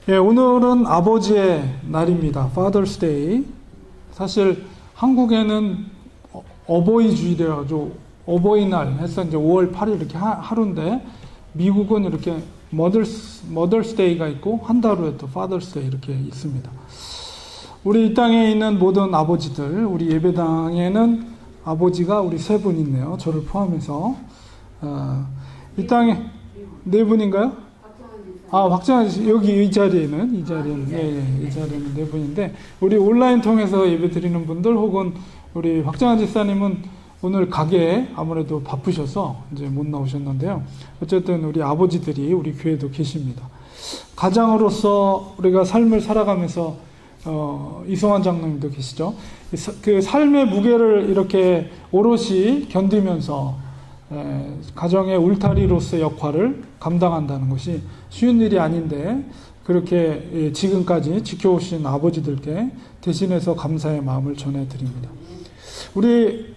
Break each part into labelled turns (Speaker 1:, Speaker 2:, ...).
Speaker 1: 예, 오늘은 아버지의 날입니다. Father's Day. 사실 한국에는 어버이 주일이라고 어버이날 해서 이제 5월 8일 이렇게 하루인데, 미국은 이렇게 Mother's Day가 있고 한 달 후에 또 Father's Day 이렇게 있습니다. 우리 이 땅에 있는 모든 아버지들, 우리 예배당에는 아버지가 우리 세 분 있네요. 저를 포함해서. 이 땅에 네 분인가요? 박정환 씨, 여기 이 자리에는 이 자리에는 네 분인데, 우리 온라인 통해서 예배 드리는 분들, 혹은 우리 박정환 집사님은 오늘 가게에 아무래도 바쁘셔서 이제 못 나오셨는데요. 어쨌든 우리 아버지들이 우리 교회도 계십니다. 가장으로서 우리가 삶을 살아가면서 이성환 장로님도 계시죠. 그 삶의 무게를 이렇게 오롯이 견디면서 가정의 울타리로서의 역할을 감당한다는 것이 쉬운 일이 아닌데, 그렇게 지금까지 지켜오신 아버지들께 대신해서 감사의 마음을 전해드립니다. 우리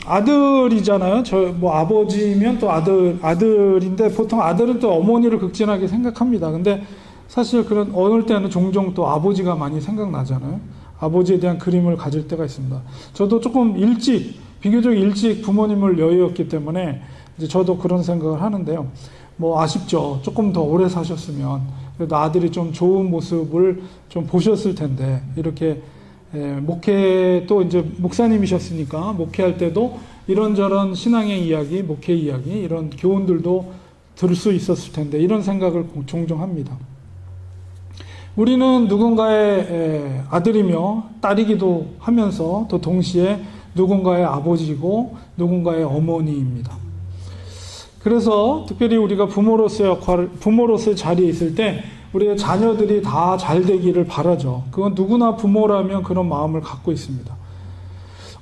Speaker 1: 아들이잖아요. 아버지면 또 아들인데, 보통 아들은 또 어머니를 극진하게 생각합니다. 근데 사실 그런 어느 때는 종종 또 아버지가 많이 생각나잖아요. 아버지에 대한 그림을 가질 때가 있습니다. 저도 조금 비교적 일찍 부모님을 여의었기 때문에 이제 저도 그런 생각을 하는데요. 아쉽죠. 조금 더 오래 사셨으면 그래도 아들이 좀 좋은 모습을 좀 보셨을 텐데, 이렇게 목회 또 이제 목사님이셨으니까 목회할 때도 이런저런 신앙의 이야기, 목회 이야기, 이런 교훈들도 들을 수 있었을 텐데, 이런 생각을 종종 합니다. 우리는 누군가의 아들이며 딸이기도 하면서 또 동시에 누군가의 아버지고 누군가의 어머니입니다. 그래서 특별히 우리가 부모로서의 자리에 있을 때 우리의 자녀들이 다 잘 되기를 바라죠. 그건 누구나 부모라면 그런 마음을 갖고 있습니다.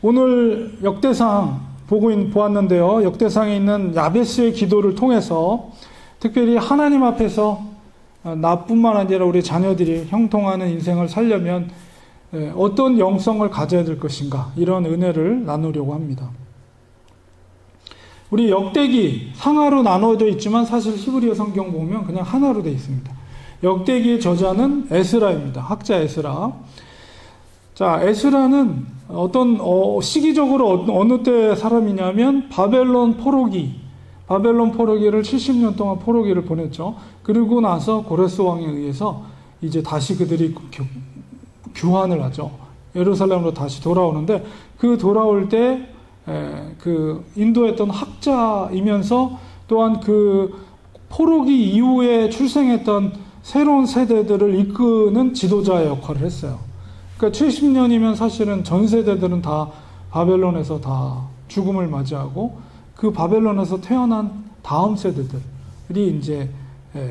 Speaker 1: 오늘 역대상 보았는데요. 역대상에 있는 야베스의 기도를 통해서 특별히 하나님 앞에서 나뿐만 아니라 우리 자녀들이 형통하는 인생을 살려면 어떤 영성을 가져야 될 것인가, 이런 은혜를 나누려고 합니다. 우리 역대기 상하로 나누어져 있지만 사실 히브리어 성경 보면 그냥 하나로 되어 있습니다. 역대기의 저자는 에스라입니다. 학자 에스라. 자, 에스라는 시기적으로 어느 때 사람이냐면 바벨론 포로기를 70년 동안 포로기를 보냈죠. 그리고 나서 고레스 왕에 의해서 이제 다시 그들이 교환을 하죠. 예루살렘으로 다시 돌아오는데, 그 돌아올 때 인도했던 학자이면서 또한 그 포로기 이후에 출생했던 새로운 세대들을 이끄는 지도자의 역할을 했어요. 그러니까 70년이면 사실은 전 세대들은 다 바벨론에서 다 죽음을 맞이하고, 그 바벨론에서 태어난 다음 세대들이 이제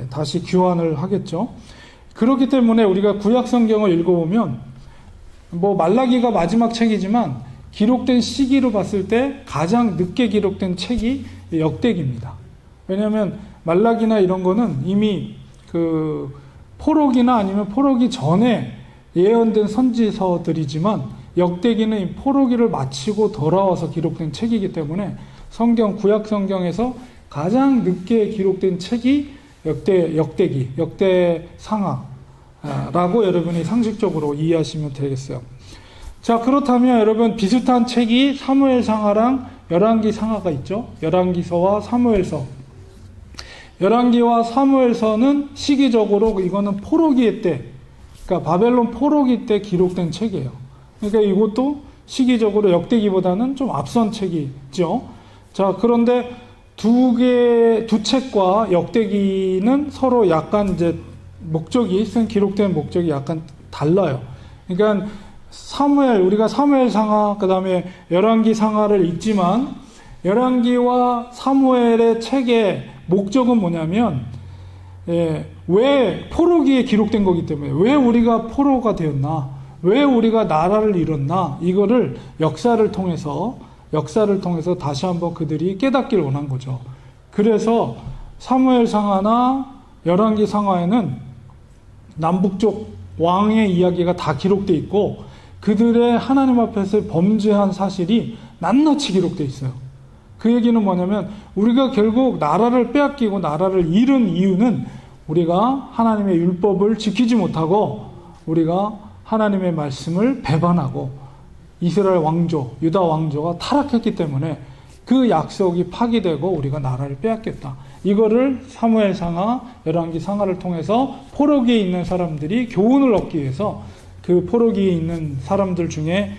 Speaker 1: 다시 교환을 하겠죠. 그렇기 때문에 우리가 구약 성경을 읽어보면, 말라기가 마지막 책이지만 기록된 시기로 봤을 때 가장 늦게 기록된 책이 역대기입니다. 왜냐하면 말라기나 이런 거는 이미 그 포로기나 아니면 포로기 전에 예언된 선지서들이지만, 역대기는 역대기를 마치고 돌아와서 기록된 책이기 때문에 구약 성경에서 가장 늦게 기록된 책이 역대상하라고 여러분이 상식적으로 이해하시면 되겠어요. 자, 그렇다면 여러분, 비슷한 책이 사무엘상하랑 열왕기상하가 있죠. 열왕기서와 사무엘서. 열왕기와 사무엘서는 시기적으로 이거는 포로기 때, 그러니까 바벨론 포로기 때 기록된 책이에요. 그러니까 이것도 시기적으로 역대기보다는 좀 앞선 책이죠. 자, 그런데 두 책과 역대기는 서로 약간 이제 기록된 목적이 약간 달라요. 그러니까 우리가 사무엘상하, 그 다음에 열왕기상하를 읽지만, 열왕기와 사무엘의 책의 목적은 뭐냐면, 왜 포로기에 기록된 거기 때문에, 왜 우리가 포로가 되었나, 왜 우리가 나라를 잃었나, 이거를 역사를 통해서 다시 한번 그들이 깨닫기를 원한 거죠. 그래서 사무엘상하나 열왕기상하에는 남북쪽 왕의 이야기가 다 기록되어 있고, 그들의 하나님 앞에서 범죄한 사실이 낱낱이 기록되어 있어요. 그 얘기는 뭐냐면, 우리가 결국 나라를 빼앗기고 나라를 잃은 이유는 우리가 하나님의 율법을 지키지 못하고 우리가 하나님의 말씀을 배반하고 이스라엘 왕조, 유다 왕조가 타락했기 때문에 그 약속이 파기되고 우리가 나라를 빼앗겼다. 이거를 사무엘상하, 열왕기상하를 통해서 포로기에 있는 사람들이 교훈을 얻기 위해서 그 포로기에 있는 사람들 중에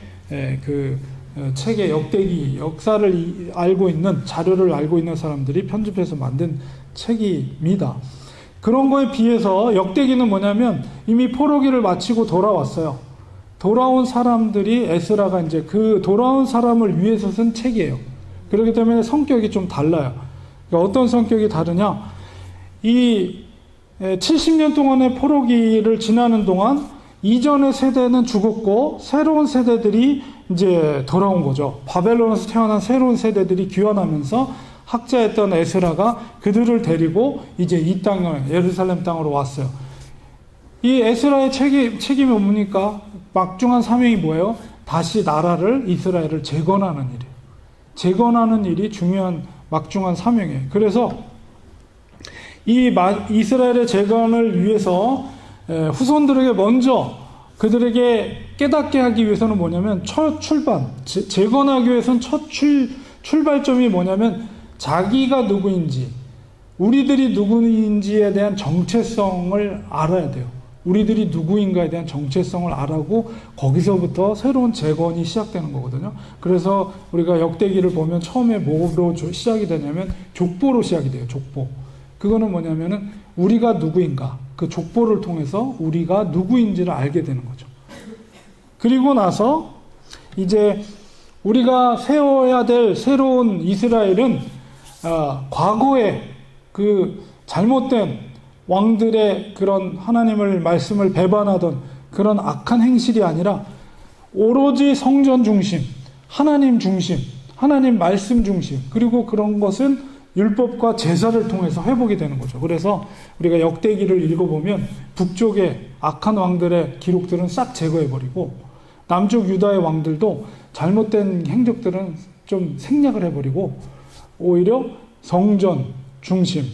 Speaker 1: 그 책의 역대기, 역사를 알고 있는, 자료를 알고 있는 사람들이 편집해서 만든 책입니다. 그런 거에 비해서 역대기는 뭐냐면 이미 포로기를 마치고 돌아왔어요. 돌아온 사람들이 에스라가 이제 그 돌아온 사람을 위해서 쓴 책이에요. 그렇기 때문에 성격이 좀 달라요. 그러니까 어떤 성격이 다르냐? 이 70년 동안의 포로기를 지나는 동안 이전의 세대는 죽었고 새로운 세대들이 이제 돌아온 거죠. 바벨론에서 태어난 새로운 세대들이 귀환하면서 학자였던 에스라가 그들을 데리고 이제 이 땅을, 예루살렘 땅으로 왔어요. 이 에스라의 책임이 뭡니까? 막중한 사명이 뭐예요? 다시 나라를, 이스라엘을 재건하는 일이에요. 재건하는 일이 중요한 막중한 사명이에요. 그래서 이 이스라엘의 재건을 위해서 후손들에게 먼저 그들에게 깨닫게 하기 위해서는 뭐냐면 첫 출발, 재건하기 위해서는 첫 출발점이 뭐냐면 자기가 누구인지, 우리들이 누구인지에 대한 정체성을 알아야 돼요. 우리들이 누구인가에 대한 정체성을 알고 거기서부터 새로운 재건이 시작되는 거거든요. 그래서 우리가 역대기를 보면 처음에 뭐로 시작이 되냐면 족보로 시작이 돼요. 족보. 그거는 뭐냐면은 우리가 누구인가, 그 족보를 통해서 우리가 누구인지를 알게 되는 거죠. 그리고 나서 이제 우리가 세워야 될 새로운 이스라엘은 과거에 그 잘못된 왕들의 그런 하나님을 말씀을 배반하던 그런 악한 행실이 아니라 오로지 성전 중심, 하나님 중심, 하나님 말씀 중심, 그리고 그런 것은 율법과 제사를 통해서 회복이 되는 거죠. 그래서 우리가 역대기를 읽어보면 북쪽의 악한 왕들의 기록들은 싹 제거해버리고 남쪽 유다의 왕들도 잘못된 행적들은 좀 생략을 해버리고 오히려 성전 중심,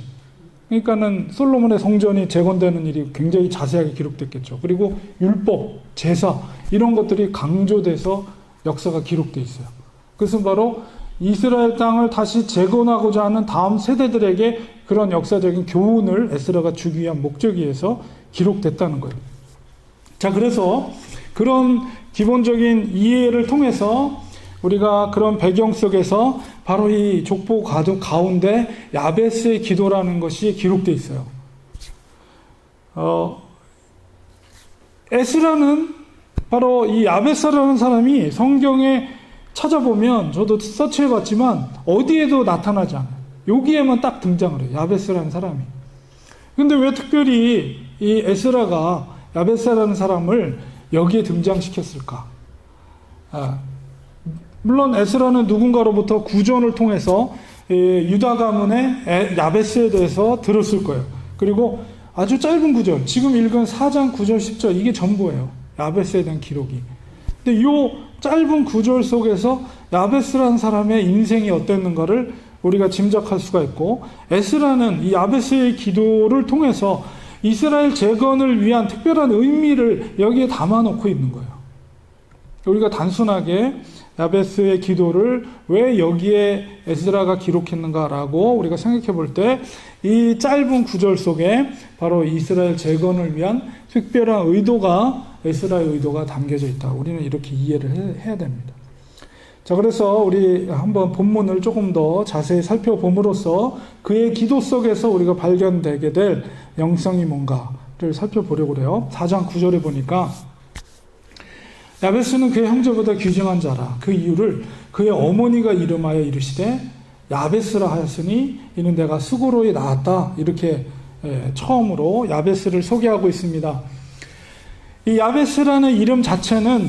Speaker 1: 그러니까는 솔로몬의 성전이 재건되는 일이 굉장히 자세하게 기록됐겠죠. 그리고 율법, 제사 이런 것들이 강조돼서 역사가 기록돼 있어요. 그것은 바로 이스라엘 땅을 다시 재건하고자 하는 다음 세대들에게 그런 역사적인 교훈을 에스라가 주기 위한 목적이어서 기록됐다는 거예요. 자, 그래서 그런 기본적인 이해를 통해서 우리가 그런 배경 속에서 바로 이 족보 가운데 야베스의 기도라는 것이 기록되어 있어요. 에스라는 바로 이 야베스라는 사람이 성경에 찾아보면 저도 서치해봤지만 어디에도 나타나지 않아요. 여기에만 딱 등장을 해요. 야베스라는 사람이. 근데 왜 특별히 이 에스라가 야베스라는 사람을 여기에 등장시켰을까? 물론 에스라는 누군가로부터 구전을 통해서 유다 가문의 야베스에 대해서 들었을 거예요. 그리고 아주 짧은 구절, 지금 읽은 4장 9절 10절 이게 전부예요. 야베스에 대한 기록이. 근데 이 짧은 구절 속에서 야베스라는 사람의 인생이 어땠는가를 우리가 짐작할 수가 있고, 에스라는 이 야베스의 기도를 통해서 이스라엘 재건을 위한 특별한 의미를 여기에 담아놓고 있는 거예요. 우리가 단순하게 야베스의 기도를 왜 여기에 에스라가 기록했는가라고 우리가 생각해 볼 때 이 짧은 구절 속에 바로 이스라엘 재건을 위한 특별한 의도가, 에스라의 의도가 담겨져 있다. 우리는 이렇게 이해를 해야 됩니다. 자, 그래서 우리 한번 본문을 조금 더 자세히 살펴봄으로써 그의 기도 속에서 우리가 발견되게 될 영성이 뭔가를 살펴보려고 그래요. 4장 9절에 보니까 야베스는 그의 형제보다 귀중한 자라. 그 이유를 그의 어머니가 이름하여 이르시되 야베스라 하였으니 이는 내가 수고로이 낳았다. 이렇게 처음으로 야베스를 소개하고 있습니다. 이 야베스라는 이름 자체는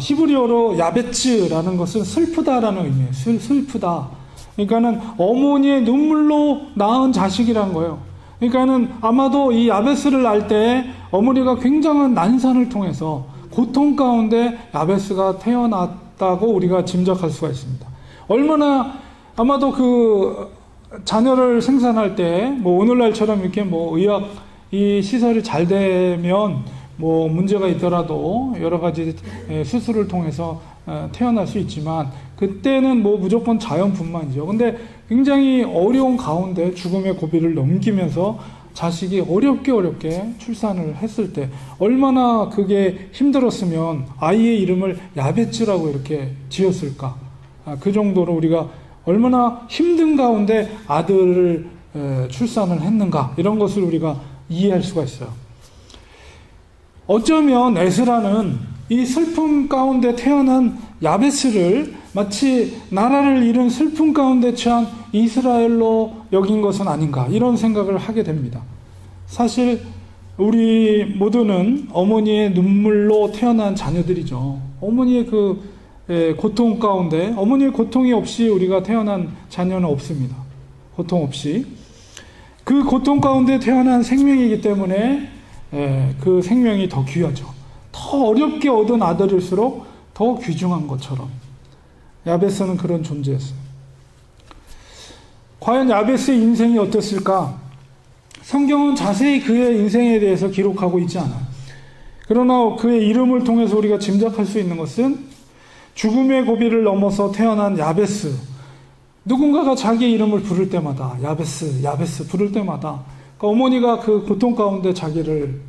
Speaker 1: 히브리어로 야베츠라는 것은 슬프다라는 의미예요. 슬프다. 그러니까는 어머니의 눈물로 낳은 자식이란 거예요. 그러니까는 아마도 이 야베스를 낳을 때 어머니가 굉장한 난산을 통해서 고통 가운데 야베스가 태어났다고 우리가 짐작할 수가 있습니다. 얼마나 아마도 그 자녀를 생산할 때 뭐 오늘날처럼 이렇게 뭐 의학 이 시설이 잘 되면 뭐 문제가 있더라도 여러 가지 수술을 통해서 태어날 수 있지만 그때는 뭐 무조건 자연분만이죠. 근데 굉장히 어려운 가운데 죽음의 고비를 넘기면서 자식이 어렵게 출산을 했을 때 얼마나 그게 힘들었으면 아이의 이름을 야베츠라고 이렇게 지었을까. 그 정도로 우리가 얼마나 힘든 가운데 아들을 출산을 했는가, 이런 것을 우리가 이해할 수가 있어요. 어쩌면 에스라는 이 슬픔 가운데 태어난 야베스를 마치 나라를 잃은 슬픔 가운데 처한 이스라엘로 여긴 것은 아닌가, 이런 생각을 하게 됩니다. 사실 우리 모두는 어머니의 눈물로 태어난 자녀들이죠. 어머니의 그 고통 가운데, 어머니의 고통이 없이 우리가 태어난 자녀는 없습니다. 고통 없이. 그 고통 가운데 태어난 생명이기 때문에 그 생명이 더 귀하죠. 더 어렵게 얻은 아들일수록 더 귀중한 것처럼 야베스는 그런 존재였어요. 과연 야베스의 인생이 어땠을까? 성경은 자세히 그의 인생에 대해서 기록하고 있지 않아요. 그러나 그의 이름을 통해서 우리가 짐작할 수 있는 것은 죽음의 고비를 넘어서 태어난 야베스, 누군가가 자기 이름을 부를 때마다 야베스 부를 때마다 그러니까 어머니가 그 고통 가운데 자기를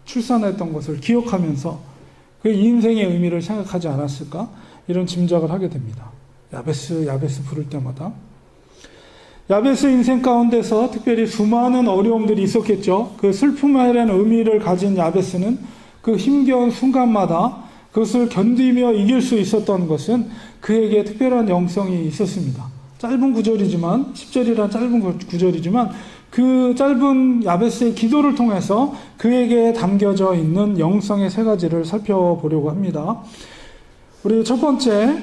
Speaker 1: 출산했던 것을 기억하면서 그 인생의 의미를 생각하지 않았을까? 이런 짐작을 하게 됩니다. 야베스 부를 때마다. 야베스 인생 가운데서 특별히 수많은 어려움들이 있었겠죠. 그 슬픔이라는 의미를 가진 야베스는 그 힘겨운 순간마다 그것을 견디며 이길 수 있었던 것은 그에게 특별한 영성이 있었습니다. 짧은 구절이지만, 10절이란 짧은 구절이지만 그 짧은 야베스의 기도를 통해서 그에게 담겨져 있는 영성의 세 가지를 살펴보려고 합니다. 우리 첫 번째는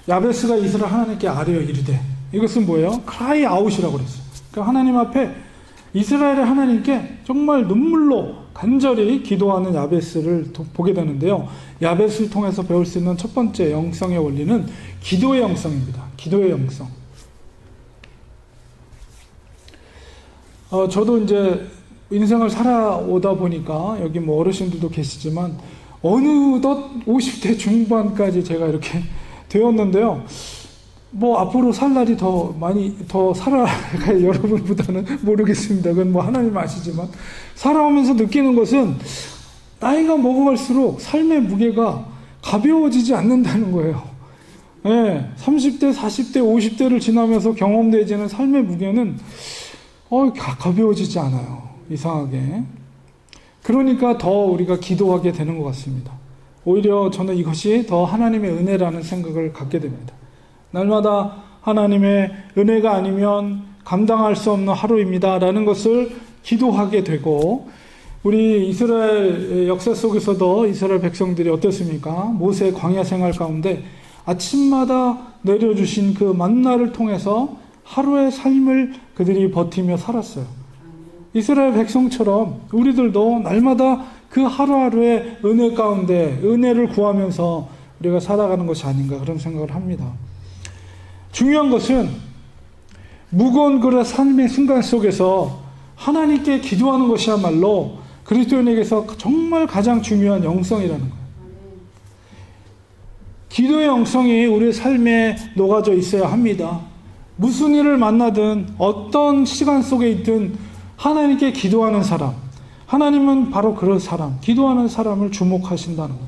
Speaker 1: 야베스가 이스라엘 하나님께 아뢰어 이르되, 이것은 뭐예요? cry out이라고 그랬어요. 그러니까 하나님 앞에 이스라엘의 하나님께 정말 눈물로 간절히 기도하는 야베스를 보게 되는데요. 야베스를 통해서 배울 수 있는 첫 번째 영성의 원리는 기도의 영성입니다. 기도의 영성. 저도 이제 인생을 살아오다 보니까 여기 뭐 어르신들도 계시지만 어느덧 50대 중반까지 제가 이렇게 되었는데요. 뭐 앞으로 살 날이 더 많이 더 살아갈 여러분보다는 모르겠습니다. 그건 뭐 하나님 아시지만 살아오면서 느끼는 것은 나이가 먹어갈수록 삶의 무게가 가벼워지지 않는다는 거예요. 네, 30대, 40대, 50대를 지나면서 경험되지는 삶의 무게는 가벼워지지 않아요. 이상하게. 그러니까 더 우리가 기도하게 되는 것 같습니다. 오히려 저는 이것이 더 하나님의 은혜라는 생각을 갖게 됩니다. 날마다 하나님의 은혜가 아니면 감당할 수 없는 하루입니다라는 것을 기도하게 되고, 우리 이스라엘 역사 속에서도 이스라엘 백성들이 어땠습니까? 모세의 광야 생활 가운데 아침마다 내려주신 그 만나를 통해서 하루의 삶을 그들이 버티며 살았어요. 이스라엘 백성처럼 우리들도 날마다 그 하루하루의 은혜 가운데 은혜를 구하면서 우리가 살아가는 것이 아닌가, 그런 생각을 합니다. 중요한 것은 무거운 그런 삶의 순간 속에서 하나님께 기도하는 것이야말로 그리스도인에게서 정말 가장 중요한 영성이라는 거예요. 기도의 영성이 우리의 삶에 녹아져 있어야 합니다. 무슨 일을 만나든 어떤 시간 속에 있든 하나님께 기도하는 사람, 하나님은 바로 그런 사람, 기도하는 사람을 주목하신다는 거예요.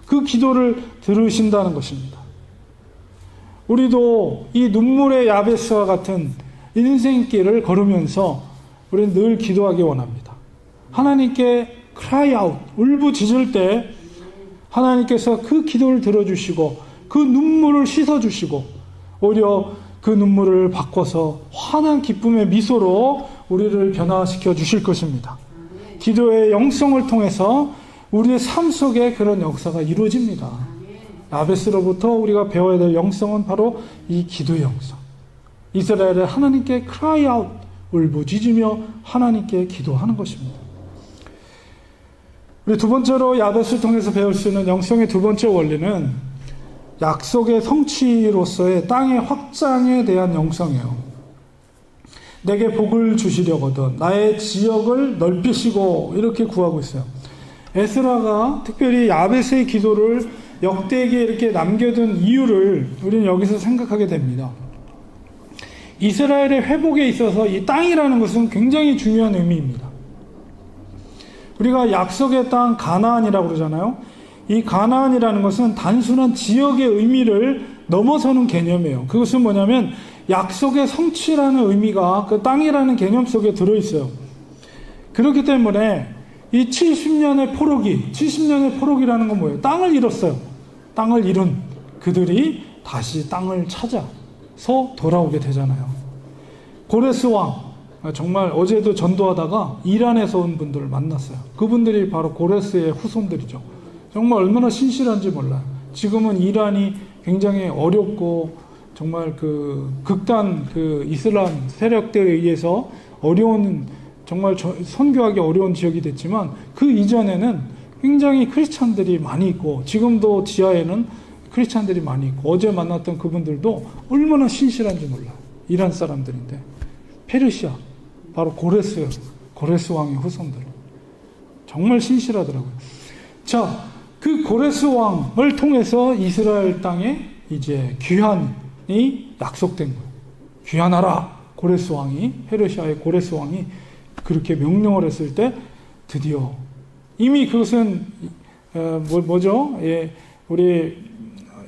Speaker 1: 그 기도를 들으신다는 것입니다. 우리도 이 눈물의 야베스와 같은 인생길을 걸으면서 우리는 늘 기도하기 원합니다. 하나님께 cry out, 울부짖을 때 하나님께서 그 기도를 들어주시고 그 눈물을 씻어주시고 오히려 그 눈물을 바꿔서 환한 기쁨의 미소로 우리를 변화시켜 주실 것입니다. 기도의 영성을 통해서 우리의 삶 속에 그런 역사가 이루어집니다. 야베스로부터 우리가 배워야 될 영성은 바로 이 기도의 영성. 이스라엘의 하나님께 cry out, 울부짖으며 하나님께 기도하는 것입니다. 우리 두 번째로 야베스를 통해서 배울 수 있는 영성의 두 번째 원리는 약속의 성취로서의 땅의 확장에 대한 영성이에요. 내게 복을 주시려거든 나의 지역을 넓히시고 이렇게 구하고 있어요. 에스라가 특별히 야베스의 기도를 역대기에 이렇게 남겨둔 이유를 우리는 여기서 생각하게 됩니다. 이스라엘의 회복에 있어서 이 땅이라는 것은 굉장히 중요한 의미입니다. 우리가 약속의 땅 가나안이라고 그러잖아요. 이 가나안이라는 것은 단순한 지역의 의미를 넘어서는 개념이에요. 그것은 뭐냐면 약속의 성취라는 의미가 그 땅이라는 개념 속에 들어있어요. 그렇기 때문에 이 70년의 포로기라는 건 뭐예요? 땅을 잃었어요. 땅을 잃은 그들이 다시 땅을 찾아서 돌아오게 되잖아요. 고레스 왕, 정말 어제도 전도하다가 이란에서 온 분들을 만났어요. 그분들이 바로 고레스의 후손들이죠. 정말 얼마나 신실한지 몰라요. 지금은 이란이 굉장히 어렵고 정말 그 극단 그 이슬람 세력들에 의해서 어려운 정말 선교하기 어려운 지역이 됐지만 그 이전에는 굉장히 크리스찬들이 많이 있고 지금도 지하에는 크리스찬들이 많이 있고 어제 만났던 그분들도 얼마나 신실한지 몰라요. 이란 사람들인데 페르시아 바로 고레스 왕의 후손들 정말 신실하더라고요. 자, 그 고레스 왕을 통해서 이스라엘 땅에 이제 귀환이 약속된 거예요. 귀환하라. 고레스 왕이 페르시아의 고레스 왕이 그렇게 명령을 했을 때 드디어 이미 그것은 뭐죠? 예, 우리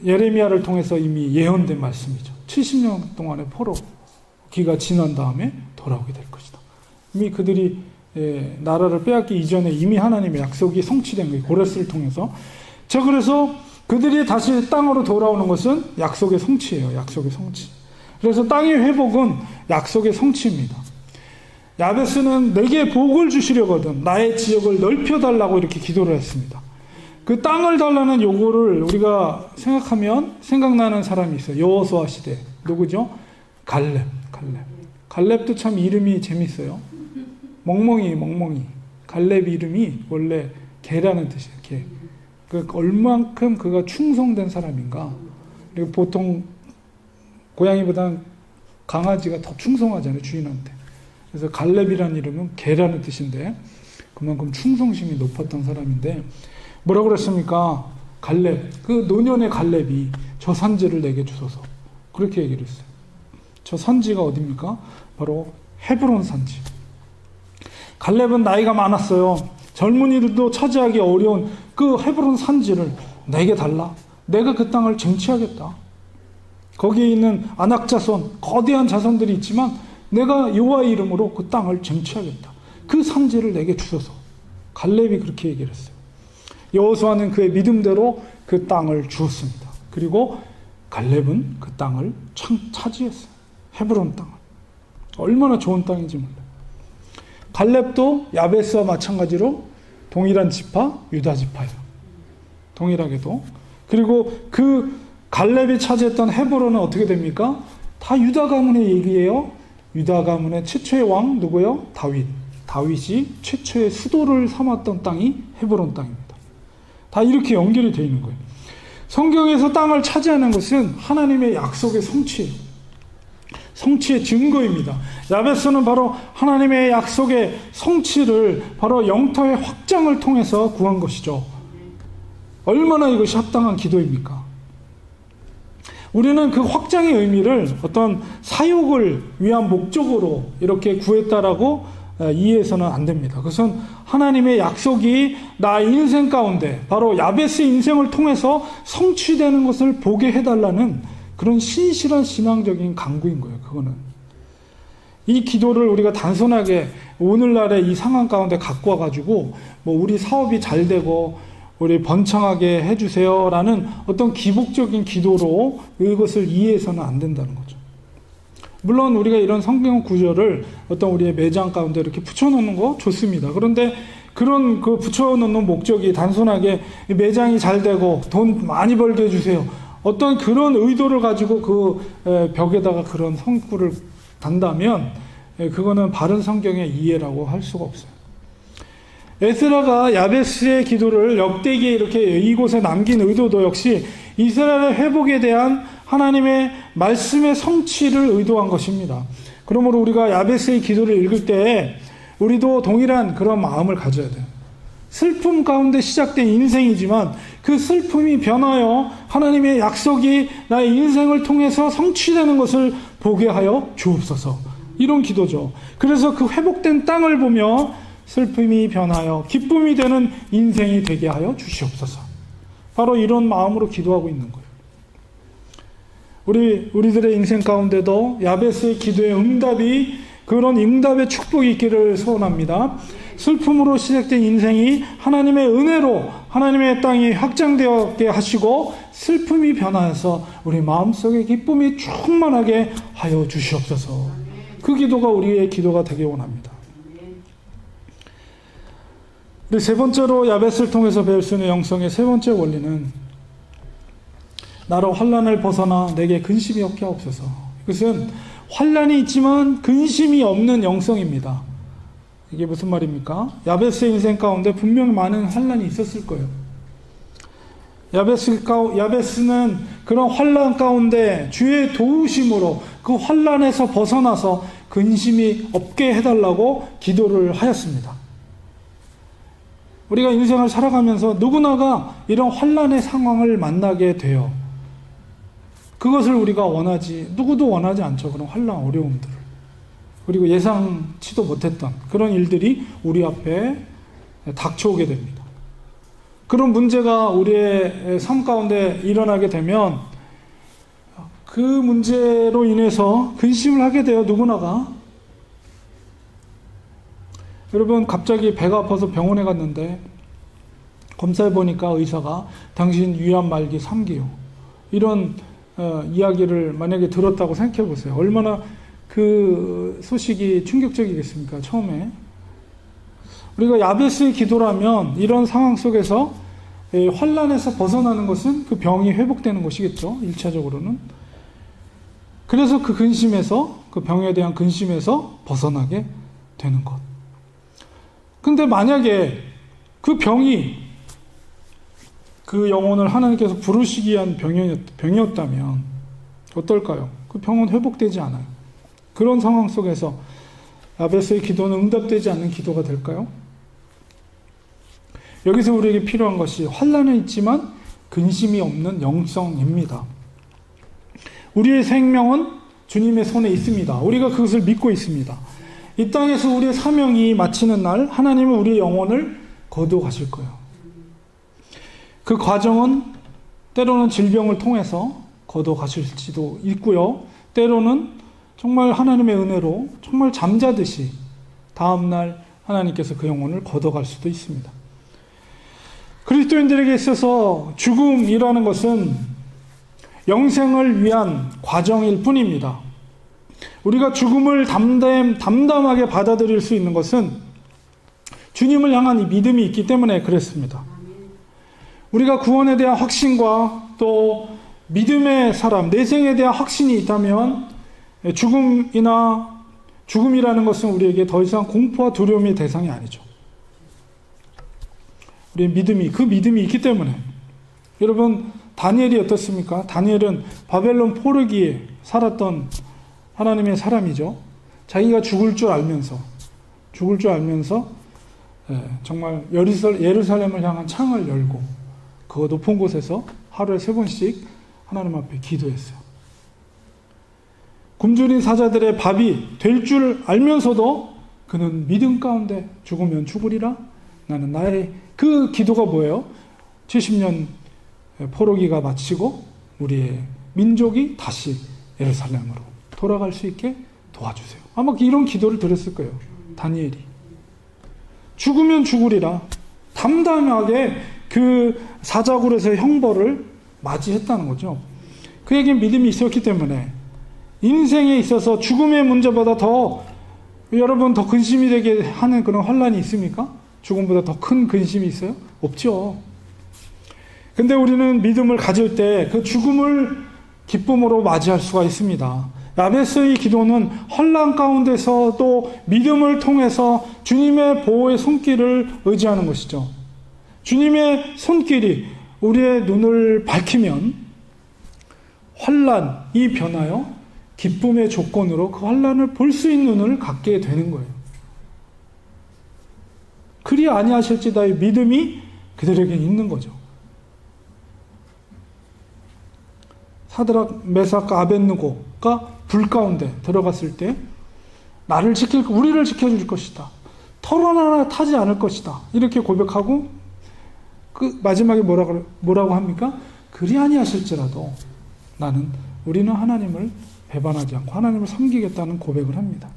Speaker 1: 예레미야를 통해서 이미 예언된 말씀이죠. 70년 동안의 포로기가 지난 다음에 돌아오게 될 것이다. 이미 그들이 나라를 빼앗기 이전에 이미 하나님의 약속이 성취된 거예요. 고레스를 통해서. 자, 그래서 그들이 다시 땅으로 돌아오는 것은 약속의 성취예요. 약속의 성취. 그래서 땅의 회복은 약속의 성취입니다. 야베스는 내게 복을 주시려거든 나의 지역을 넓혀달라고 이렇게 기도를 했습니다. 그 땅을 달라는 요구를 우리가 생각하면 생각나는 사람이 있어요. 여호수아 시대. 누구죠? 갈렙도 참 이름이 재밌어요. 멍멍이. 갈렙 이름이 원래 개라는 뜻이에요. 개. 그 얼만큼 그가 충성된 사람인가. 그리고 보통 고양이보다는 강아지가 더 충성하잖아요. 주인한테. 그래서 갈렙이라는 이름은 개라는 뜻인데 그만큼 충성심이 높았던 사람인데 뭐라고 그랬습니까? 갈렙, 그 노년의 갈렙이 저 산지를 내게 주소서. 그렇게 얘기를 했어요. 저 산지가 어디입니까? 바로 헤브론 산지. 갈렙은 나이가 많았어요. 젊은이들도 차지하기 어려운 그 헤브론 산지를 내게 달라. 내가 그 땅을 쟁취하겠다. 거기에 있는 아낙 자손, 거대한 자손들이 있지만 내가 여호와의 이름으로 그 땅을 쟁취하겠다. 그 산지를 내게 주소서. 갈렙이 그렇게 얘기를 했어요. 여호수아는 그의 믿음대로 그 땅을 주었습니다. 그리고 갈렙은 그 땅을 차지했어요. 헤브론 땅을. 얼마나 좋은 땅인지 몰라요. 갈렙도 야베스와 마찬가지로 동일한 지파, 유다 지파예요. 동일하게도. 그리고 그 갈렙이 차지했던 헤브론은 어떻게 됩니까? 다 유다 가문의 얘기예요. 유다 가문의 최초의 왕 누구요? 다윗이 최초의 수도를 삼았던 땅이 헤브론 땅입니다. 다 이렇게 연결이 되어 있는 거예요. 성경에서 땅을 차지하는 것은 하나님의 약속의 성취의 증거입니다. 야베스는 바로 하나님의 약속의 성취를 바로 영토의 확장을 통해서 구한 것이죠. 얼마나 이것이 합당한 기도입니까? 우리는 그 확장의 의미를 어떤 사욕을 위한 목적으로 이렇게 구했다라고 이해해서는 안 됩니다. 그것은 하나님의 약속이 나 인생 가운데 바로 야베스의 인생을 통해서 성취되는 것을 보게 해달라는 그런 신실한 신앙적인 간구인 거예요. 그거는. 이 기도를 우리가 단순하게 오늘날의 이 상황 가운데 갖고 와가지고 뭐 우리 사업이 잘 되고 우리 번창하게 해주세요라는 어떤 기복적인 기도로 이것을 이해해서는 안 된다는 거죠. 물론 우리가 이런 성경 구절을 어떤 우리의 매장 가운데 이렇게 붙여놓는 거 좋습니다. 그런데 그런 그 붙여놓는 목적이 단순하게 매장이 잘 되고 돈 많이 벌게 해주세요. 어떤 그런 의도를 가지고 그 벽에다가 그런 성구를 단다면 그거는 바른 성경의 이해라고 할 수가 없어요. 에스라가 야베스의 기도를 역대기에 이렇게 이곳에 남긴 의도도 역시 이스라엘의 회복에 대한 하나님의 말씀의 성취를 의도한 것입니다. 그러므로 우리가 야베스의 기도를 읽을 때 우리도 동일한 그런 마음을 가져야 돼요. 슬픔 가운데 시작된 인생이지만 그 슬픔이 변하여 하나님의 약속이 나의 인생을 통해서 성취되는 것을 보게 하여 주옵소서. 이런 기도죠. 그래서 그 회복된 땅을 보며 슬픔이 변하여 기쁨이 되는 인생이 되게 하여 주시옵소서. 바로 이런 마음으로 기도하고 있는 거예요. 우리들의 인생 가운데도 야베스의 기도의 응답이, 그런 응답의 축복이 있기를 소원합니다. 슬픔으로 시작된 인생이 하나님의 은혜로 하나님의 땅이 확장되게 하시고 슬픔이 변화해서 우리 마음속에 기쁨이 충만하게 하여 주시옵소서. 그 기도가 우리의 기도가 되길 원합니다. 우리 세 번째로 야베스를 통해서 배울 수 있는 영성의 세 번째 원리는 나로 환난을 벗어나 내게 근심이 없게 하옵소서. 이것은 환난이 있지만 근심이 없는 영성입니다. 이게 무슨 말입니까? 야베스의 인생 가운데 분명 많은 환난이 있었을 거예요. 야베스는 그런 환난 가운데 주의 도우심으로 그 환난에서 벗어나서 근심이 없게 해달라고 기도를 하였습니다. 우리가 인생을 살아가면서 누구나가 이런 환난의 상황을 만나게 돼요. 그것을 우리가 누구도 원하지 않죠. 그런 환난, 어려움들을. 그리고 예상치도 못했던 그런 일들이 우리 앞에 닥쳐오게 됩니다. 그런 문제가 우리의 삶 가운데 일어나게 되면 그 문제로 인해서 근심을 하게 돼요. 누구나가. 여러분, 갑자기 배가 아파서 병원에 갔는데 검사해 보니까 의사가 당신 위암 말기 3기요. 이런 이야기를 만약에 들었다고 생각해 보세요. 얼마나 그 소식이 충격적이겠습니까? 처음에. 우리가 야베스의 기도라면 이런 상황 속에서 환난에서 벗어나는 것은 그 병이 회복되는 것이겠죠. 1차적으로는. 그래서 그 근심에서, 그 병에 대한 근심에서 벗어나게 되는 것. 근데 만약에 그 병이 그 영혼을 하나님께서 부르시기 위한 병이었다면 어떨까요? 그 병은 회복되지 않아요. 그런 상황 속에서 야베스의 기도는 응답되지 않는 기도가 될까요? 여기서 우리에게 필요한 것이 환난은 있지만 근심이 없는 영성입니다. 우리의 생명은 주님의 손에 있습니다. 우리가 그것을 믿고 있습니다. 이 땅에서 우리의 사명이 마치는 날 하나님은 우리의 영혼을 거두어 가실 거예요. 그 과정은 때로는 질병을 통해서 거두어 가실지도 있고요. 때로는 정말 하나님의 은혜로 정말 잠자듯이 다음날 하나님께서 그 영혼을 거둬갈 수도 있습니다. 그리스도인들에게 있어서 죽음이라는 것은 영생을 위한 과정일 뿐입니다. 우리가 죽음을 담담하게 받아들일 수 있는 것은 주님을 향한 이 믿음이 있기 때문에 그랬습니다. 우리가 구원에 대한 확신과 또 믿음의 사람, 내생에 대한 확신이 있다면 죽음이라는 것은 우리에게 더 이상 공포와 두려움의 대상이 아니죠. 우리의 그 믿음이 있기 때문에. 여러분, 다니엘이 어떻습니까? 다니엘은 바벨론 포르기에 살았던 하나님의 사람이죠. 자기가 죽을 줄 알면서 정말 예루살렘을 향한 창을 열고 그 높은 곳에서 하루에 3번씩 하나님 앞에 기도했어요. 굶주린 사자들의 밥이 될 줄 알면서도 그는 믿음 가운데 죽으면 죽으리라. 나는 나의 그 기도가 뭐예요? 70년 포로기가 마치고 우리의 민족이 다시 예루살렘으로 돌아갈 수 있게 도와주세요. 아마 이런 기도를 드렸을 거예요. 다니엘이. 죽으면 죽으리라. 담담하게 그 사자굴에서의 형벌을 맞이했다는 거죠. 그에게 믿음이 있었기 때문에 인생에 있어서 죽음의 문제보다 여러분 더 근심이 되게 하는 그런 환난이 있습니까? 죽음보다 더 큰 근심이 있어요? 없죠. 근데 우리는 믿음을 가질 때 그 죽음을 기쁨으로 맞이할 수가 있습니다. 야베스의 기도는 환난 가운데서 또 믿음을 통해서 주님의 보호의 손길을 의지하는 것이죠. 주님의 손길이 우리의 눈을 밝히면 환난이 변하여 기쁨의 조건으로 그 환난을 볼 수 있는 눈을 갖게 되는 거예요. 그리 아니하실지다의 믿음이 그들에게 있는 거죠. 사드락, 메삭, 아벳느고가 불 가운데 들어갔을 때 우리를 지켜줄 것이다. 털 하나 타지 않을 것이다. 이렇게 고백하고 그 마지막에 뭐라고 합니까? 그리 아니하실지라도 우리는 하나님을 배반하지 않고 하나님을 섬기겠다는 고백을 합니다.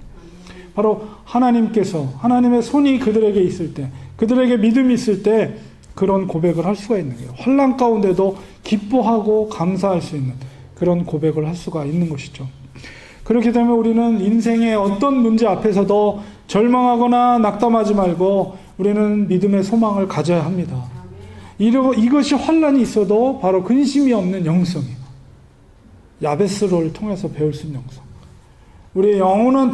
Speaker 1: 바로 하나님의 손이 그들에게 있을 때, 그들에게 믿음이 있을 때 그런 고백을 할 수가 있는 거예요. 환난 가운데도 기뻐하고 감사할 수 있는 그런 고백을 할 수가 있는 것이죠. 그렇게 되면 우리는 인생의 어떤 문제 앞에서도 절망하거나 낙담하지 말고 우리는 믿음의 소망을 가져야 합니다. 이것이 환난이 있어도 바로 근심이 없는 영성이에요. 야베스를 통해서 배울 수 있는 영성. 우리의 영원한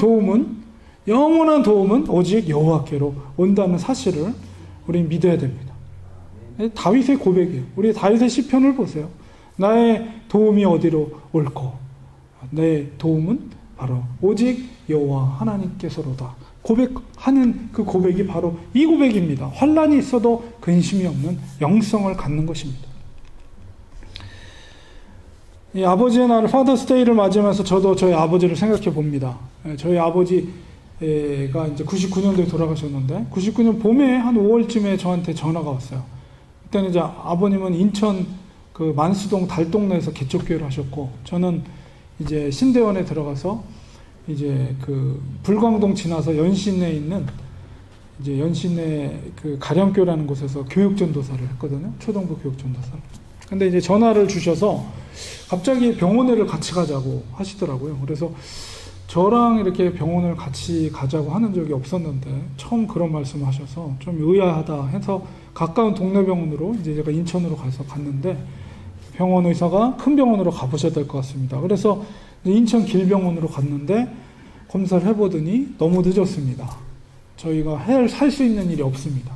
Speaker 1: 도움은 오직 여호와께로 온다는 사실을 우리는 믿어야 됩니다. 다윗의 고백이에요. 우리 다윗의 시편을 보세요. 나의 도움이 어디로 올꼬? 내 도움은 바로 오직 여호와 하나님께서로다. 고백하는 그 고백이 바로 이 고백입니다. 환난이 있어도 근심이 없는 영성을 갖는 것입니다. 이 아버지의 날 파더스데이를 맞으면서 저도 저희 아버지를 생각해 봅니다. 저희 아버지가 이제 99년도에 돌아가셨는데 99년 봄에 한 5월쯤에 저한테 전화가 왔어요. 그때는 이제 아버님은 인천 그 만수동 달동네에서 개척교회를 하셨고 저는 이제 신대원에 들어가서 이제 그 불광동 지나서 연신내에 있는 이제 연신내 그 가령교라는 곳에서 교육전도사를 했거든요. 초등부 교육전도사를. 근데 이제 전화를 주셔서 갑자기 병원을 같이 가자고 하시더라고요. 그래서 저랑 이렇게 병원을 같이 가자고 하는 적이 없었는데 처음 그런 말씀을 하셔서 좀 의아하다 해서 가까운 동네 병원으로 이제 제가 인천으로 가서 갔는데 병원 의사가 큰 병원으로 가보셔야 될 것 같습니다. 그래서 인천 길병원으로 갔는데 검사를 해보더니 너무 늦었습니다. 저희가 살 수 있는 일이 없습니다.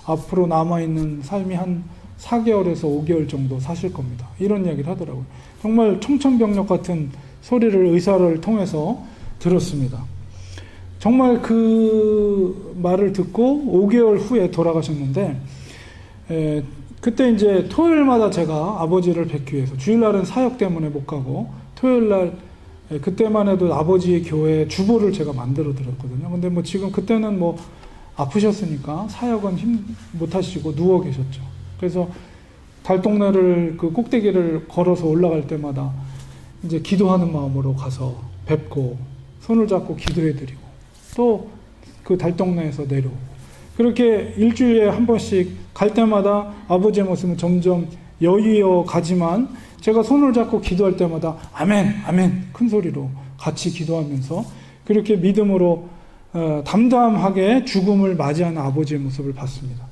Speaker 1: 앞으로 남아있는 삶이 한 4개월에서 5개월 정도 사실 겁니다. 이런 이야기를 하더라고요. 정말 청천벽력 같은 소리를 의사를 통해서 들었습니다. 정말 그 말을 듣고 5개월 후에 돌아가셨는데 그때 이제 토요일마다 제가 아버지를 뵙기 위해서 주일날은 사역 때문에 못 가고 토요일날 그때만 해도 아버지의 교회 주보를 제가 만들어 드렸거든요. 근데 뭐 지금 그때는 뭐 아프셨으니까 사역은 못 하시고 누워 계셨죠. 그래서 달동네를 그 꼭대기를 걸어서 올라갈 때마다 이제 기도하는 마음으로 가서 뵙고 손을 잡고 기도해 드리고 또 그 달동네에서 내려오고 그렇게 일주일에 한 번씩 갈 때마다 아버지의 모습은 점점 여유어 가지만 제가 손을 잡고 기도할 때마다 아멘 아멘 큰 소리로 같이 기도하면서 그렇게 믿음으로 담담하게 죽음을 맞이하는 아버지의 모습을 봤습니다.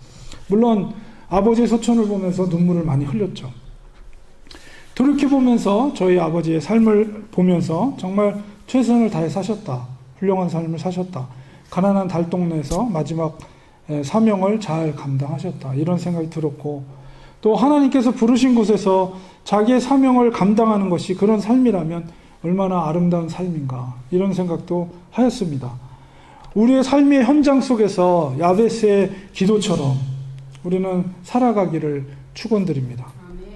Speaker 1: 물론 아버지의 소천을 보면서 눈물을 많이 흘렸죠. 돌이켜보면서 저희 아버지의 삶을 보면서 정말 최선을 다해 사셨다. 훌륭한 삶을 사셨다. 가난한 달동네에서 마지막 사명을 잘 감당하셨다. 이런 생각이 들었고 또 하나님께서 부르신 곳에서 자기의 사명을 감당하는 것이 그런 삶이라면 얼마나 아름다운 삶인가 이런 생각도 하였습니다. 우리의 삶의 현장 속에서 야베스의 기도처럼 우리는 살아가기를 축원드립니다.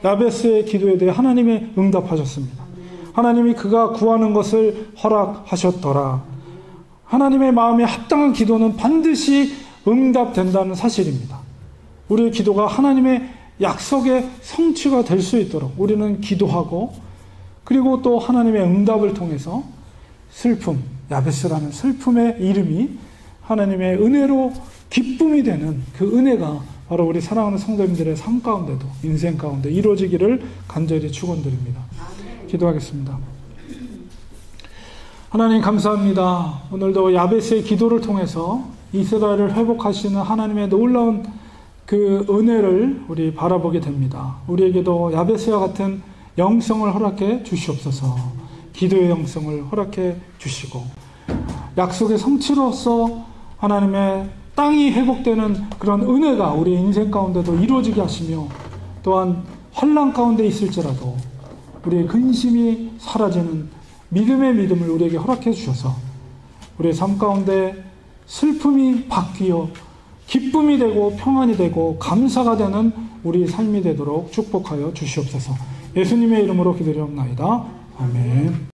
Speaker 1: 야베스의 기도에 대해 하나님이 응답하셨습니다. 하나님이 그가 구하는 것을 허락하셨더라. 하나님의 마음에 합당한 기도는 반드시 응답된다는 사실입니다. 우리의 기도가 하나님의 약속의 성취가 될 수 있도록 우리는 기도하고 그리고 또 하나님의 응답을 통해서 슬픔, 야베스라는 슬픔의 이름이 하나님의 은혜로 기쁨이 되는 그 은혜가 바로 우리 사랑하는 성도님들의 삶 가운데도 인생 가운데 이루어지기를 간절히 축원드립니다. 기도하겠습니다. 하나님 감사합니다. 오늘도 야베스의 기도를 통해서 이스라엘을 회복하시는 하나님의 놀라운 그 은혜를 우리 바라보게 됩니다. 우리에게도 야베스와 같은 영성을 허락해 주시옵소서. 기도의 영성을 허락해 주시고 약속의 성취로서 하나님의 땅이 회복되는 그런 은혜가 우리 인생 가운데도 이루어지게 하시며 또한 환난 가운데 있을지라도 우리의 근심이 사라지는 믿음의 믿음을 우리에게 허락해 주셔서 우리의 삶 가운데 슬픔이 바뀌어 기쁨이 되고 평안이 되고 감사가 되는 우리 삶이 되도록 축복하여 주시옵소서. 예수님의 이름으로 기도드리옵나이다. 아멘.